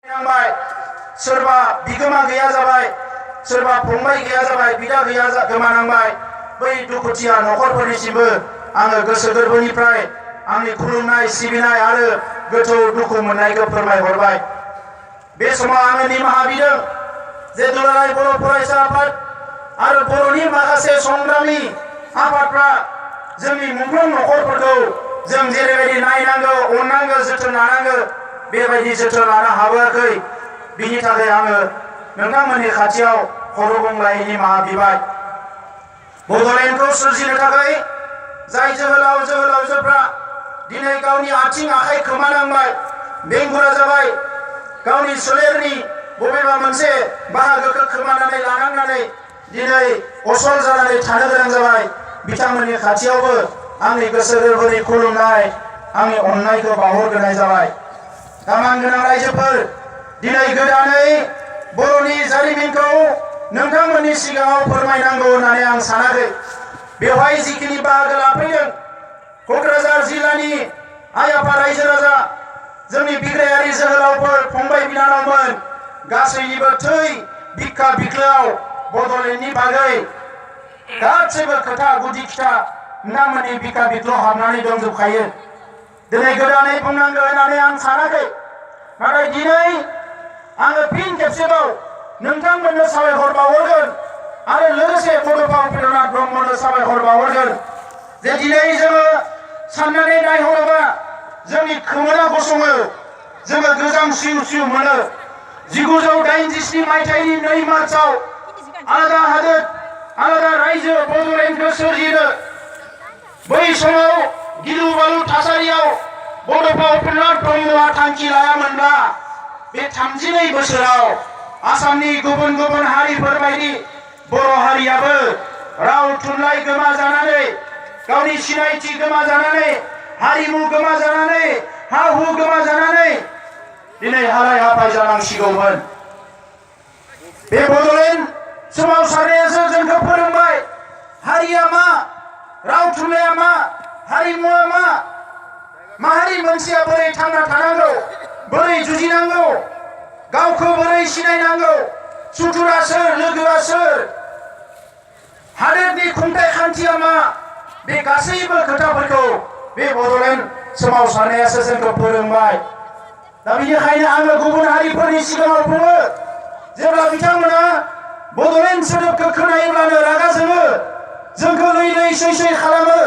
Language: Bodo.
सोरबा बिगोमा गैया जाबाय, सोरबा फंबाय गैया जाबाय, बिदा गैया गोमानांबाय। बै दुखुथिया नखरफोरनिसिमबो आङो गोसो गोरबोनिफ्राय आंनि खुलुमनाय सिबिनाय आरो गोथौ दुखु मोननायखौ फोरमायहरबाय। बे समाव आङो निमाहा बिदों जे दुलाराय बर' फरायसा आफाद आरो बर'नि माखासे संग्रामि आफादफ्रा जोंनि मोनफ्रोम नखरफोरखौ जों जेरैबायदि नायनांगौ, अननांगौ, जोथोन लानांगौ बेबायदि जोथोन लानो हाबोआखै। बिनि थाखाय आङो नोंथांमोननि खाथियाव खर' गंग्लायै निमाहा बिबाय। बड'लेण्डखौ सोरजिनो थाखाय जाय जोहोलाव जोहोलावजोफ्रा दिनै गावनि आथिं आखाइ खोमानांबाय, बेंगुरा जाबाय, गावनि सोलेरनि बबेबा मोनसे बाहागोखौ खोमानानै लानांनानै दिनै असल जानानै थानो गोनां जाबाय, बिथांमोननि खाथियावबो आंनि गोसो गोरबोनि खुलुमनाय, आंनि अननायखौ बावहरग्रोनाय जाबाय। दामान गोनां रायजोफोर, दिनै गोदानै बर'नि जारिमिनखौ नोंथांमोननि सिगाङाव फोरमायनांगौ होननानै आं सानाखै। बेवहाय जिखिनि बाहागो लाफैदों, क'क्राझार जिल्लानि आइ आफा रायजो राजा, जोंनि बिग्रायारि जोहोलावफोर, फंबाय बिनानावमोन, गासैनिबो थै बिखा बिख्लोआव बड'लेण्डनि बागै गासैबो खोथा गुदि खिथा नोंथांमोननि बिखा बिख्लोआव हाबनानै दंजोबखायो। दिनै गोदानै बुंनांगौ होननानै आं सानाखै, नाथाय दिनै आङो फिन खेबसेबाव नोंथांमोननो साबायखर बावहरगोन आरो लोगोसे बड'फा उपेन्द्रनाथ ब्रह्मनो साबायखर बावहरगोन जे दिनै जोङो साननानै नायहरोबा जोंनि खोमोना गसङो, जोङो गोजां सिउ सिउ मोनो। 1987 मायथाइनि 2 मार्चआव आलादा हादोर, आलादा रायजो बड'लेण्डखौ सोरजिनो बै समाव गिलु बालु थासारियाव बड'फा उपेन्द्रनाथ ब्रह्मआ थांखि लायामोनब्ला बे 32 बोसोराव आसामनि गुबुन गुबुन हारिफोर बायदि बर' हारियाबो राव थुनलाइ गोमाजानानै, गावनि सिनायथि गोमाजानानै, हारिमु गोमाजानानै, हा हु गोमाजानानै दिनै हालाय हाफाय जानांसिगौमोन। बे बड'लेण्ड सोमावसारनायासो जोंखौ फोरोंबाय हारिया मा, राव थुनलाइया मा, हारिमुआ मा, माहारि मोनसेया बोरै थांना थानांगौ, बोरै जुजिनांगौ, गावखौ बोरै सिनायनांगौ, सुथुरा सोर, लोगोआ सोर, हादोरनि खुंथाय खान्थिया मा, बे गासैबो खोथाफोरखौ बे बड'लेण्ड सोमावसारनायासो जोंखौ फोरोंबाय। दा बेनिखायनो आङो गुबुन हारिफोरनि सिगाङाव बुङो, जेब्ला बिथांमोना बड'लेण्ड सोदोबखौ खोनायोब्लानो रागा जोङो, जोंखौ लै लै सै सै खालामो,